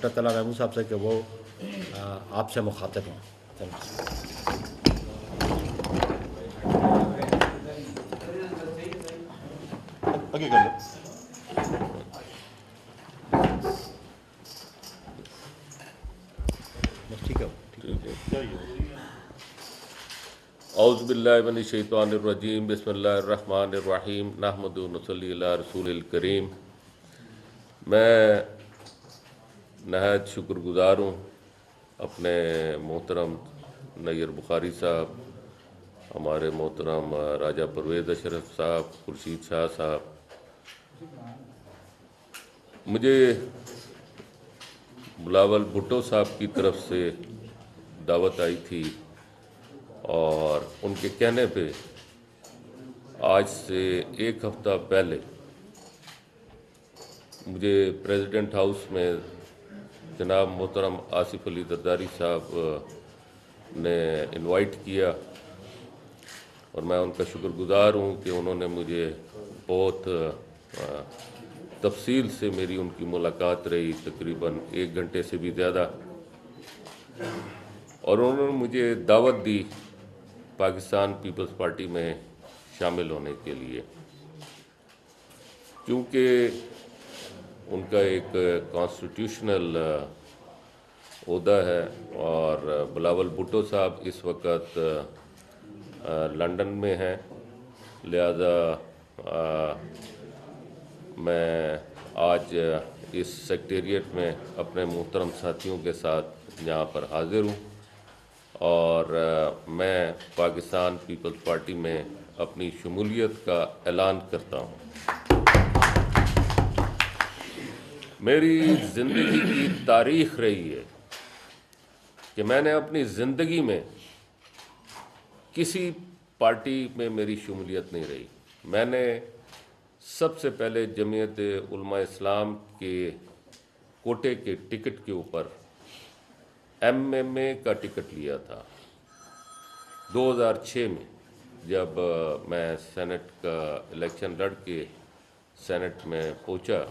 Secretary طلع محمود صاحب سے کہ وہ آپ سے مخاطب ہوں. آگے کر لو. ٹھیک ہے. اعوذ باللہ من الشیطان الرجیم بسم اللہ الرحمن الرحیم نحمدہ و نصلی علی رسول الکریم. میں نہایت شکر گزار ہوں اپنے محترم نیر بخاری صاحب، ہمارے محترم راجہ پرویز اشرف صاحب، خورشید شاہ صاحب. مجھے بلاول بھٹو صاحب کی طرف سے دعوت آئی تھی اور ان کے کہنے پہ آج سے ایک ہفتہ پہلے مجھے پریزیڈنٹ ہاؤس میں جناب محترم آصف علی زرداری صاحب نے انوائٹ کیا اور میں ان کا شکر گزار ہوں کہ انہوں نے مجھے بہت تفصیل سے میری ان کی ملاقات رہی، تقریباً 1 گھنٹے سے بھی زیادہ، اور انہوں نے مجھے دعوت دی پاکستان پیپلز پارٹی میں شامل ہونے کے لیے. کیونکہ ان کا ایک کانسٹیٹیوشنل عہدہ ہے اور بلاول بھٹو صاحب اس وقت لندن میں ہیں، لہذا میں آج اس سیکریٹریٹ میں اپنے محترم ساتھیوں کے ساتھ یہاں پر حاضر ہوں اور میں پاکستان پیپلز پارٹی میں اپنی شمولیت کا اعلان کرتا ہوں. میری زندگی کی تاریخ رہی ہے کہ میں نے اپنی زندگی میں کسی پارٹی میں میری شمولیت نہیں رہی. میں نے سب سے پہلے جمعیت علماء اسلام کے کوٹے کے ٹکٹ کے اوپر MMA کا ٹکٹ لیا تھا 2006 میں، جب میں سینٹ کا الیکشن لڑ کے سینٹ میں پہنچا،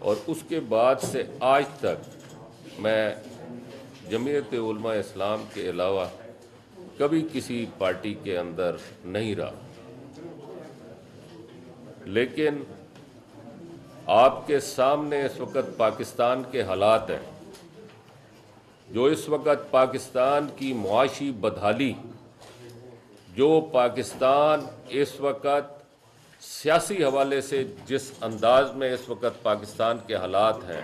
اور اس کے بعد سے آج تک میں جمعیت علماء اسلام کے علاوہ کبھی کسی پارٹی کے اندر نہیں رہا. لیکن آپ کے سامنے اس وقت پاکستان کے حالات ہیں، جو اس وقت پاکستان کی معاشی بدحالی، جو پاکستان اس وقت سیاسی حوالے سے جس انداز میں اس وقت پاکستان کے حالات ہیں،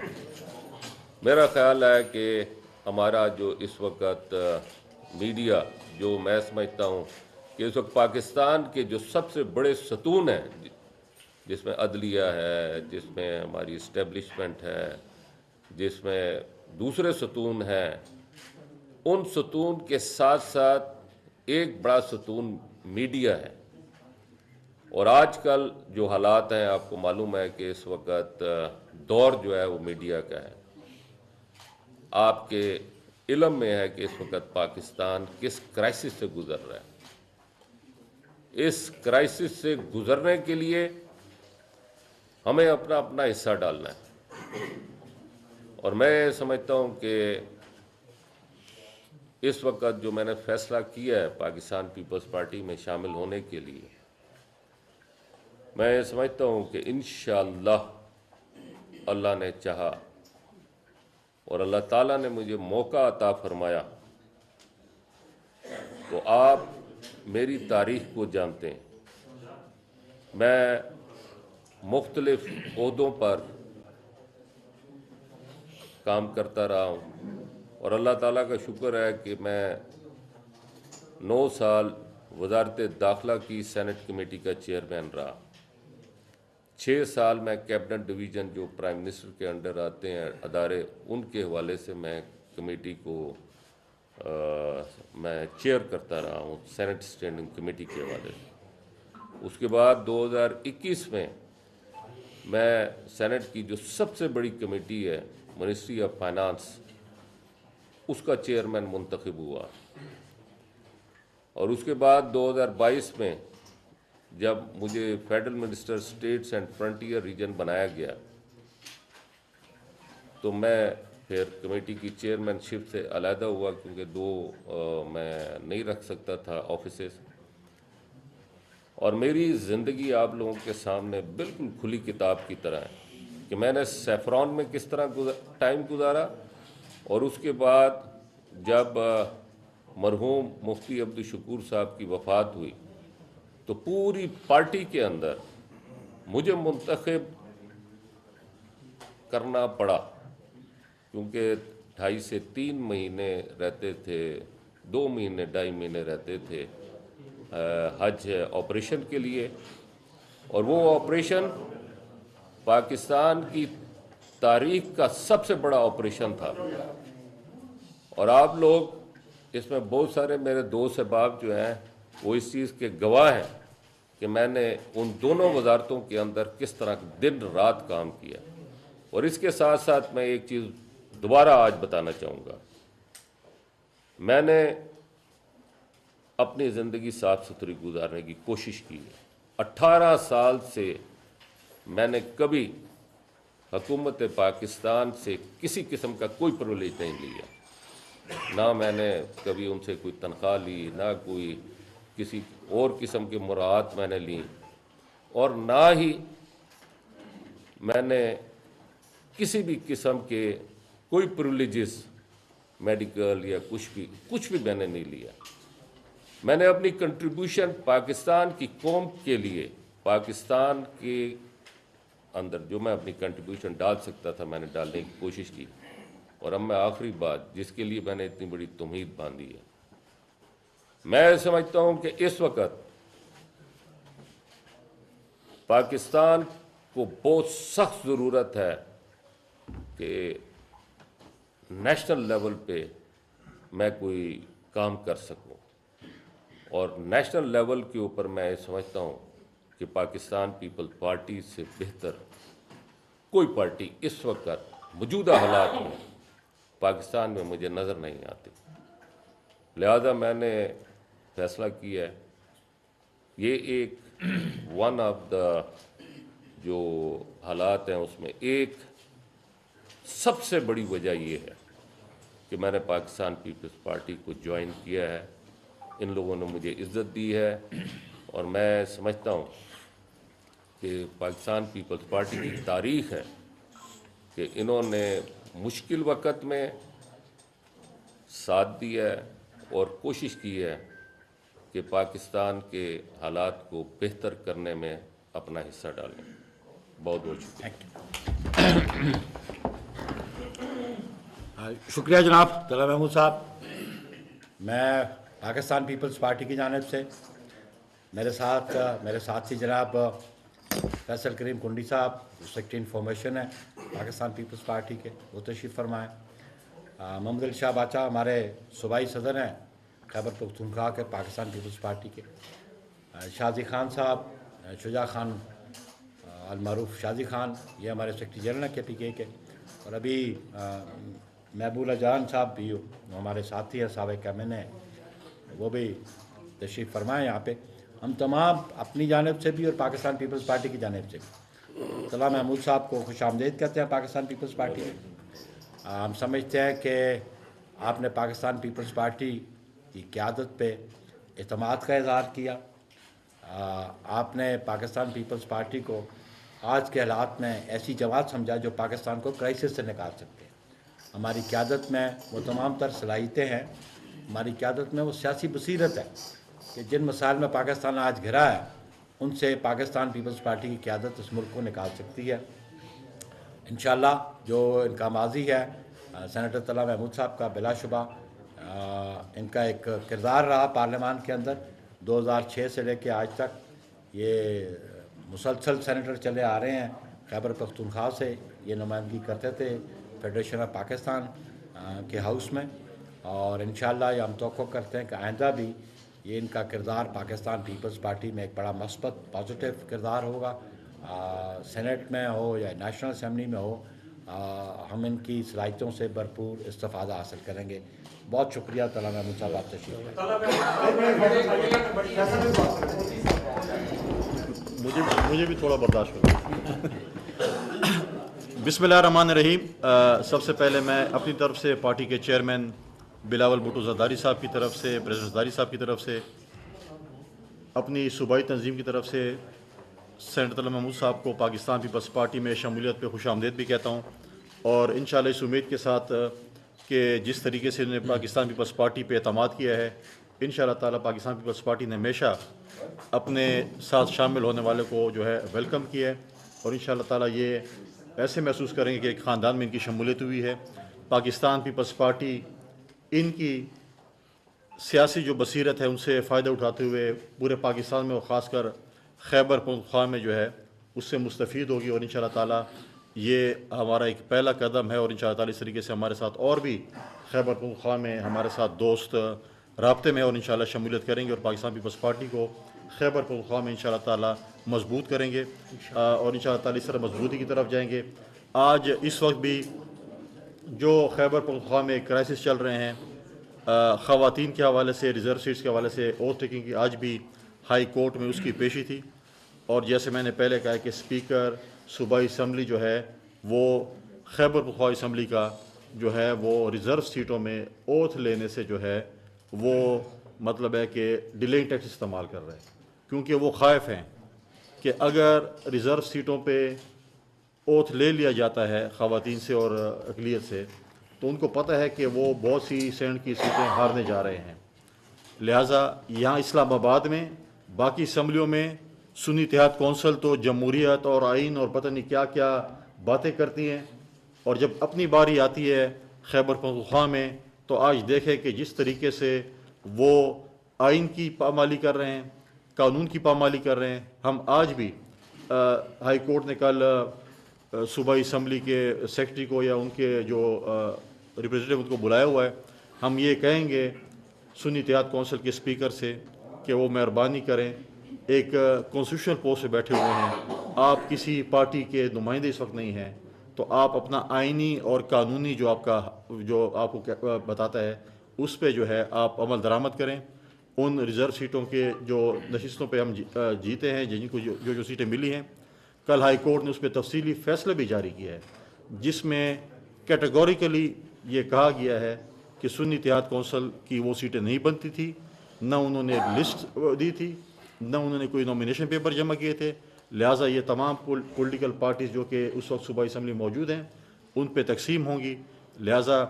میرا خیال ہے کہ ہمارا جو اس وقت میڈیا، جو میں سمجھتا ہوں کہ اس وقت پاکستان کے جو سب سے بڑے ستون ہیں، جس میں عدلیہ ہے، جس میں ہماری اسٹیبلشمنٹ ہے، جس میں دوسرے ستون ہیں، ان ستون کے ساتھ ساتھ ایک بڑا ستون میڈیا ہے. اور آج کل جو حالات ہیں، آپ کو معلوم ہے کہ اس وقت دور جو ہے وہ میڈیا کا ہے. آپ کے علم میں ہے کہ اس وقت پاکستان کس کرائسس سے گزر رہا ہے. اس کرائسس سے گزرنے کے لیے ہمیں اپنا اپنا حصہ ڈالنا ہے، اور میں سمجھتا ہوں کہ اس وقت جو میں نے فیصلہ کیا ہے پاکستان پیپلز پارٹی میں شامل ہونے کے لیے، میں سمجھتا ہوں کہ انشاءاللہ اللہ نے چاہا اور اللہ تعالیٰ نے مجھے موقع عطا فرمایا تو آپ میری تاریخ کو جانتے ہیں. میں مختلف عہدوں پر کام کرتا رہا ہوں اور اللہ تعالیٰ کا شکر ہے کہ میں 9 سال وزارت داخلہ کی سینٹ کمیٹی کا چیئرمین رہا. 6 سال میں کیبنٹ ڈویژن جو پرائم منسٹر کے انڈر آتے ہیں ادارے، ان کے حوالے سے میں کمیٹی کو میں چیئر کرتا رہا ہوں سینٹ اسٹینڈنگ کمیٹی کے حوالے سے. اس کے بعد 2021 میں سینٹ کی جو سب سے بڑی کمیٹی ہے منسٹری آف فائنانس، اس کا چیئرمین منتخب ہوا. اور اس کے بعد 2022 میں جب مجھے federal minister states and frontier region بنایا گیا تو میں پھر کمیٹی کی چیئرمین شپ سے علیحدہ ہوا، کیونکہ 2 میں نہیں رکھ سکتا تھا آفیسز. اور میری زندگی آپ لوگوں کے سامنے بالکل کھلی کتاب کی طرح ہے کہ میں نے سیفران میں کس طرح ٹائم گزارا، اور اس کے بعد جب مرحوم مفتی عبدالشکور صاحب کی وفات ہوئی تو پوری پارٹی کے اندر مجھے منتخب کرنا پڑا، کیونکہ 2.5 سے 3 مہینے رہتے تھے، 2 مہینے 2.5 مہینے رہتے تھے حج آپریشن کے لیے. اور وہ آپریشن پاکستان کی تاریخ کا سب سے بڑا آپریشن تھا. اور آپ لوگ اس میں بہت سارے میرے دوست احباب جو ہیں وہ اس چیز کے گواہ ہیں کہ میں نے ان دونوں وزارتوں کے اندر کس طرح دن رات کام کیا. اور اس کے ساتھ ساتھ میں ایک چیز دوبارہ آج بتانا چاہوں گا، میں نے اپنی زندگی صاف ستھری گزارنے کی کوشش کی ہے. 18 سال سے میں نے کبھی حکومت پاکستان سے کسی قسم کا کوئی پرولیج نہیں لیا، نہ میں نے کبھی ان سے کوئی تنخواہ لی، نہ کوئی کسی اور قسم کے مراعات میں نے لی، اور نہ ہی میں نے کسی بھی قسم کے کوئی پرولیجز میڈیکل یا کچھ بھی میں نے نہیں لیا. میں نے اپنی کنٹریبیوشن پاکستان کی قوم کے لیے، پاکستان کے اندر جو میں اپنی کنٹریبیوشن ڈال سکتا تھا میں نے ڈالنے کی کوشش کی. اور اب میں آخری بات جس کے لیے میں نے اتنی بڑی تمہید باندھی ہے، میں سمجھتا ہوں کہ اس وقت پاکستان کو بہت سخت ضرورت ہے کہ نیشنل لیول پہ میں کوئی کام کر سکوں. اور نیشنل لیول کے اوپر میں سمجھتا ہوں کہ پاکستان پیپلز پارٹی سے بہتر کوئی پارٹی اس وقت موجودہ حالات میں پاکستان میں مجھے نظر نہیں آتی. لہذا میں نے فیصلہ کیا ہے، یہ ایک ون آف دا جو حالات ہیں اس میں ایک سب سے بڑی وجہ یہ ہے کہ میں نے پاکستان پیپلز پارٹی کو جوائن کیا ہے. ان لوگوں نے مجھے عزت دی ہے، اور میں سمجھتا ہوں کہ پاکستان پیپلز پارٹی کی تاریخ ہے کہ انہوں نے مشکل وقت میں ساتھ دیا ہے اور کوشش کی ہے کہ پاکستان کے حالات کو بہتر کرنے میں اپنا حصہ ڈالیں. بہت بہت شکریہ. شکریہ جناب طلعت محمود صاحب. میں پاکستان پیپلز پارٹی کی جانب سے میرے ساتھی جناب فیصل کریم کنڈی صاحب سیکرٹری انفارمیشن ہے پاکستان پیپلز پارٹی کے، وہ تشریف فرمائیں. محمد علی شاہ باچا ہمارے صوبائی صدر ہیں خیبر پختونخوا کے پاکستان پیپلز پارٹی کے. شازی خان صاحب، شجاع خان المعروف شازی خان، یہ ہمارے سیکرٹری جنرل ہیں کے پی کے کے. اور ابھی محبوبہ جان صاحب بھی ہمارے ساتھی ہیں، سابق ایم این اے، وہ بھی تشریف فرمائیں یہاں پہ. ہم تمام اپنی جانب سے بھی اور پاکستان پیپلز پارٹی کی جانب سے بھی طلعت محمود صاحب کو خوش آمدید کہتے ہیں پاکستان پیپلز پارٹی میں. ہم سمجھتے ہیں کہ آپ نے پاکستان پیپلز پارٹی کی قیادت پہ اعتماد کا اظہار کیا. آپ نے پاکستان پیپلز پارٹی کو آج کے حالات میں ایسی جماعت سمجھا جو پاکستان کو کرائسس سے نکال سکتے ہیں. ہماری قیادت میں وہ تمام تر صلاحیتیں ہیں، ہماری قیادت میں وہ سیاسی بصیرت ہے کہ جن مسائل میں پاکستان آج گھرا ہے ان سے پاکستان پیپلز پارٹی کی قیادت اس ملک کو نکال سکتی ہے. انشاءاللہ جو ان کا ماضی ہے سینیٹر طلعت محمود صاحب کا بلا شبہ ان کا ایک کردار رہا پارلیمان کے اندر 2006 سے لے کے آج تک. یہ مسلسل سینیٹر چلے آ رہے ہیں، خیبر پختونخوا سے یہ نمائندگی کرتے تھے فیڈریشن آف پاکستان کے ہاؤس میں. اور انشاءاللہ یہ ہم توقع کرتے ہیں کہ آئندہ بھی یہ ان کا کردار پاکستان پیپلز پارٹی میں ایک بڑا مثبت پازیٹیو کردار ہوگا، سینیٹ میں ہو یا نیشنل اسمبلی میں ہو. ہم ان کی صلاحیتوں سے بھرپور استفادہ حاصل کریں گے. بہت شکریہ طلعت محمود صاحب، آپ تشریف مجھے بھی تھوڑا برداشت کرو. بسم اللہ الرحمن الرحیم. سب سے پہلے میں اپنی طرف سے پارٹی کے چیئرمین بلاول بھٹو زرداری صاحب کی طرف سے، پریزیڈنٹ زرداری صاحب کی طرف سے، اپنی صوبائی تنظیم کی طرف سے سینیٹر طلعت محمود صاحب کو پاکستان پیپلز پارٹی میں شمولیت پہ خوش آمدید بھی کہتا ہوں، اور انشاءاللہ اس امید کے ساتھ کہ جس طریقے سے انہوں نے پاکستان پیپلز پارٹی پہ اعتماد کیا ہے، انشاءاللہ تعالیٰ پاکستان پیپلز پارٹی نے ہمیشہ اپنے ساتھ شامل ہونے والے کو جو ہے ویلکم کیا ہے، اور انشاءاللہ تعالیٰ یہ ایسے محسوس کریں گے کہ ایک خاندان میں ان کی شمولیت ہوئی ہے. پاکستان پیپلز پارٹی ان کی سیاسی جو بصیرت ہے ان سے فائدہ اٹھاتے ہوئے پورے پاکستان میں اور خاص کر خیبر پختونخوا میں جو ہے اس سے مستفید ہوگی، اور انشاءاللہ تعالیٰ یہ ہمارا ایک پہلا قدم ہے، اور انشاءاللہ تعالیٰ اس طریقے سے ہمارے ساتھ اور بھی خیبر پختونخوا میں ہمارے ساتھ دوست رابطے میں اور انشاءاللہ شمولیت کریں گے، اور پاکستان پیپلز پارٹی کو خیبر پختونخوا میں انشاءاللہ تعالیٰ مضبوط کریں گے، اور انشاءاللہ تعالیٰ اس طرح مضبوطی کی طرف جائیں گے. آج اس وقت بھی جو خیبر پختونخوا میں کرائسس چل رہے ہیں خواتین کے حوالے سے، ریزرو سیٹس کے حوالے سے اوتھ ٹیکنگ کی، آج بھی ہائی کورٹ میں اس کی پیشی تھی، اور جیسے میں نے پہلے کہا کہ اسپیکر صوبائی اسمبلی جو ہے وہ خیبر پختونخوا اسمبلی کا جو ہے وہ ریزرو سیٹوں میں اوتھ لینے سے جو ہے وہ مطلب ہے کہ ڈیلنگ ٹیکس استعمال کر رہے ہیں، کیونکہ وہ خائف ہیں کہ اگر ریزرو سیٹوں پہ اوتھ لے لیا جاتا ہے خواتین سے اور اقلیت سے تو ان کو پتہ ہے کہ وہ بہت سی سینٹ کی سیٹیں ہارنے جا رہے ہیں. لہٰذا یہاں اسلام آباد میں باقی اسمبلیوں میں سنی اتحاد کونسل تو جمہوریت اور آئین اور پتہ نہیں کیا کیا باتیں کرتی ہیں، اور جب اپنی باری آتی ہے خیبر پختونخوا میں تو آج دیکھیں کہ جس طریقے سے وہ آئین کی پامالی کر رہے ہیں، قانون کی پامالی کر رہے ہیں. ہم آج بھی ہائی کورٹ نے کل صوبائی اسمبلی کے سیکرٹری کو یا ان کے جو ریپریزنٹیو ان کو بلایا ہوا ہے، ہم یہ کہیں گے سنی اتحاد کونسل کے اسپیکر سے کہ وہ مہربانی کریں، ایک کانسٹیٹیوشنل پوسٹ پہ بیٹھے ہوئے ہیں، آپ کسی پارٹی کے نمائندے اس وقت نہیں ہیں، تو آپ اپنا آئینی اور قانونی جو آپ کو بتاتا ہے اس پہ جو ہے آپ عمل درآمد کریں. ان ریزرو سیٹوں کے جو نشستوں پہ ہم جیتے ہیں، جن کو جو سیٹیں ملی ہیں، کل ہائی کورٹ نے اس پہ تفصیلی فیصلہ بھی جاری کیا ہے جس میں کیٹیگوریکلی یہ کہا گیا ہے کہ سنی اتحاد کونسل کی وہ سیٹیں نہیں بنتی تھی، نہ انہوں نے لسٹ دی تھی، نہ انہوں نے کوئی نامینیشن پیپر جمع کیے تھے. لہٰذا یہ تمام پولیٹیکل پارٹیز جو کہ اس وقت صوبائی اسمبلی موجود ہیں ان پہ تقسیم ہوں گی. لہٰذا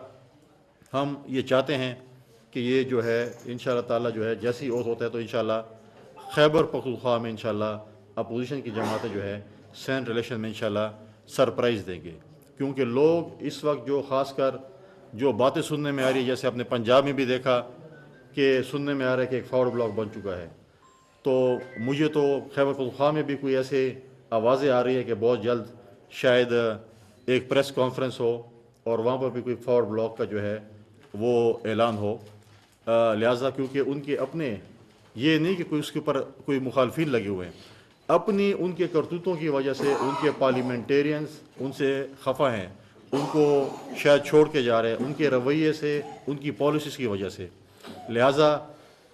ہم یہ چاہتے ہیں کہ یہ جو ہے انشاءاللہ تعالیٰ جو ہے جیسی اوتھ ہوتا ہے تو انشاءاللہ خیبر پختونخوا میں انشاءاللہ اپوزیشن کی جماعتیں جو ہے سینٹ الیکشن میں انشاءاللہ سرپرائز دیں گے، کیونکہ لوگ اس وقت جو خاص کر جو باتیں سننے میں آ رہی ہے، جیسے آپ نے پنجاب میں بھی دیکھا کہ سننے میں آ رہا ہے کہ ایک فارورڈ بلاک بن چکا ہے، تو مجھے تو خیبر پختونخوا میں بھی کوئی ایسے آوازیں آ رہی ہے کہ بہت جلد شاید ایک پریس کانفرنس ہو اور وہاں پر بھی کوئی فارورڈ بلاک کا جو ہے وہ اعلان ہو. لہٰذا کیونکہ ان کے اپنے یہ نہیں کہ کوئی اس کے اوپر کوئی مخالفین لگے ہوئے ہیں، اپنی ان کے کرتوتوں کی وجہ سے ان کے پارلیمنٹیرینز ان سے خفا ہیں، ان کو شاید چھوڑ کے جا رہے ہیں ان کے رویے سے، ان کی پالیسیز کی وجہ سے. لہٰذا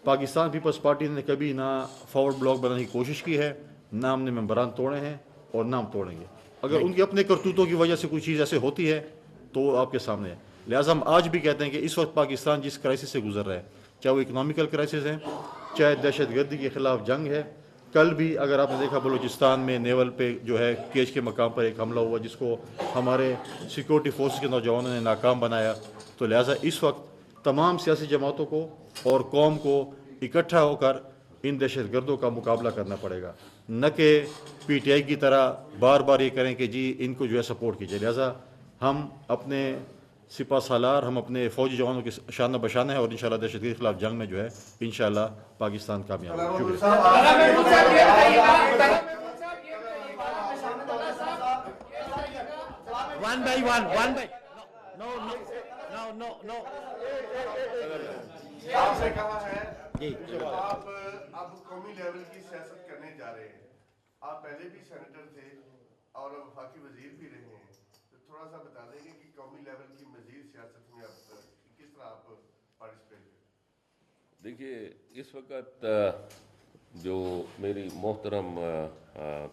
پاکستان پیپلز پارٹی نے کبھی نہ فارورڈ بلاک بنانے کی کوشش کی ہے، نہ ہم نے ممبران توڑے ہیں اور نہ ہم توڑیں گے. اگر ان کے اپنے کرتوتوں کی وجہ سے کوئی چیز ایسے ہوتی ہے تو وہ آپ کے سامنے ہے. لہٰذا ہم آج بھی کہتے ہیں کہ اس وقت پاکستان جس کرائسس سے گزر رہا ہے، چاہے وہ اکنامیکل کرائسس ہے، چاہے دہشت گردی کے خلاف جنگ ہے. کل بھی اگر آپ نے دیکھا بلوچستان میں نیول پہ جو ہے کیچ کے مقام پر ایک حملہ ہوا جس کو ہمارے سیکورٹی فورسز کے نوجوانوں نے ناکام بنایا. تو لہٰذا اس وقت تمام سیاسی جماعتوں کو اور قوم کو اکٹھا ہو کر ان دہشت گردوں کا مقابلہ کرنا پڑے گا، نہ کہ پی ٹی آئی کی طرح بار بار یہ کریں کہ جی ان کو جو ہے سپورٹ کیجیے. لہٰذا ہم اپنے سپہ سالار، ہم اپنے فوجی جوانوں کے شانہ بشانہ ہیں، اور انشاءاللہ دہشت گردی کے خلاف جنگ میں جو ہے انشاءاللہ پاکستان کامیاب ہوگا. شکریہ. One by one by no. آپ نے کہا ہے جی کہ آپ اب قومی لیول کی سیاست کرنے جا رہے ہیں. آپ پہلے بھی سینیٹر تھے اور اب وفاقی وزیر بھی رہے ہیں، تو تھوڑا سا بتا دیں گے کہ قومی لیول کی مزید سیاست میں اب کس طرح آپ پارٹیسپیٹ کریں. دیکھیے اس وقت جو میری محترم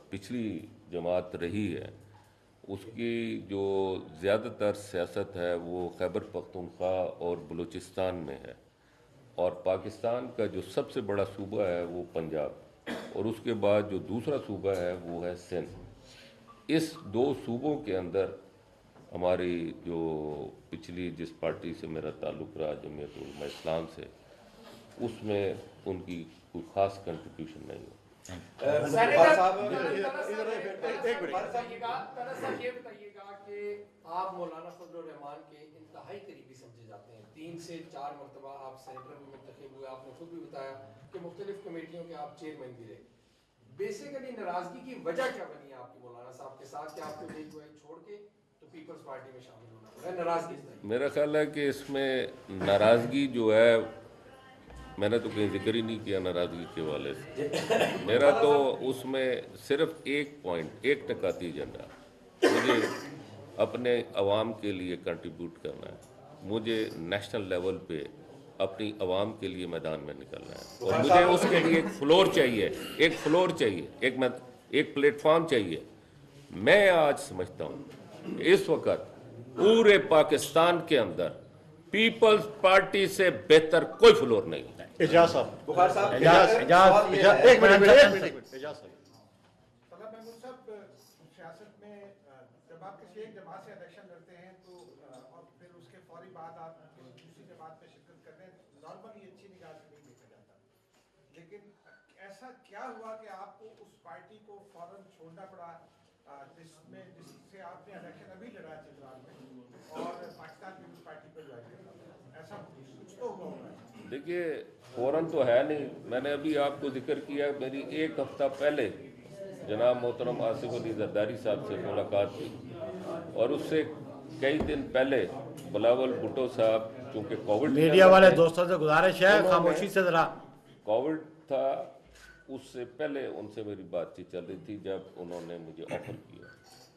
پچھلی جماعت رہی ہے اس کی جو زیادہ تر سیاست ہے وہ خیبر پختونخوا اور بلوچستان میں ہے، اور پاکستان کا جو سب سے بڑا صوبہ ہے وہ پنجاب، اور اس کے بعد جو دوسرا صوبہ ہے وہ ہے سندھ۔ اس دو صوبوں کے اندر ہماری جو پچھلی جس پارٹی سے میرا تعلق رہا، جمعیت علماء اسلام سے، اس میں ان کی کوئی خاص کنٹریبیوشن نہیں ہے۔ یہ بتائیے گا کہ آپ مولانا فضل الرحمان کے انتہائی قریبی سمجھے جاتے ہیں، 3 سے 4 مرتبہ آپ سینیٹر بھی منتخب ہوئے، آپ نے خود بھی بتایا کہ مختلف کمیٹیوں کے آپ چیئرمین بھی رہے۔ بیسیکلی ناراضگی کی وجہ کیا بنی ہے آپ کی مولانا صاحب کے ساتھ کہ آپ کو یہ جو ہے چھوڑ کے تو پیپلز پارٹی میں شامل ہونا پڑا؟ ناراضگی میرا خیال ہے کہ اس میں ناراضگی جو ہے، میں نے تو کہیں ذکر ہی نہیں کیا ناراضگی کے حوالے سے۔ میرا تو اس میں صرف ایک پوائنٹ، ایک ٹکاتی ایجنڈا، مجھے اپنے عوام کے لیے کنٹریبیوٹ کرنا ہے، مجھے نیشنل لیول پہ اپنی عوام کے لیے میدان میں نکلنا ہے، اور مجھے اس کے لیے ایک فلور چاہیے، ایک پلیٹ فارم چاہیے۔ میں آج سمجھتا ہوں کہ اس وقت پورے پاکستان کے اندر پیپلز پارٹی سے بہتر کوئی فلور نہیں ہے۔ اعجاز صاحب، اعجاز ایک منٹ اعجاز صاحب۔ طلب محمود صاحب، سیاست میں جب آپ کسی ایک جماعت سے الیکشن لڑتے ہیں تو اور پھر اس کے فوری بعد آپ کسی دوسری جماعت میں شرکت کرتے ہیں، نارملی اچھی نگاہ سے نہیں دیکھا جاتا، لیکن ایسا کیا ہوا کہ آپ کو اس پارٹی کو فوراً چھوڑنا پڑا جس سے آپ نے الیکشن ابھی لڑا ہے چترال میں، اور پاکستان پیپلز پارٹی کو جوائن کرنا؟ ایسا کچھ تو ہوا ہوگا۔ دیکھیے فوراً تو ہے نہیں، میں نے ابھی آپ کو ذکر کیا، میری 1 ہفتہ پہلے جناب محترم آصف علی زرداری صاحب سے ملاقات کی، اور اس سے کئی دن پہلے بلاول بھٹو صاحب، چونکہ کووڈ میڈیا والے دوستوں سے گزارش ہے خاموشی سے ذرا۔ کووڈ تھا، اس سے پہلے ان سے میری بات چیت چل رہی تھی جب انہوں نے مجھے آفر کیا،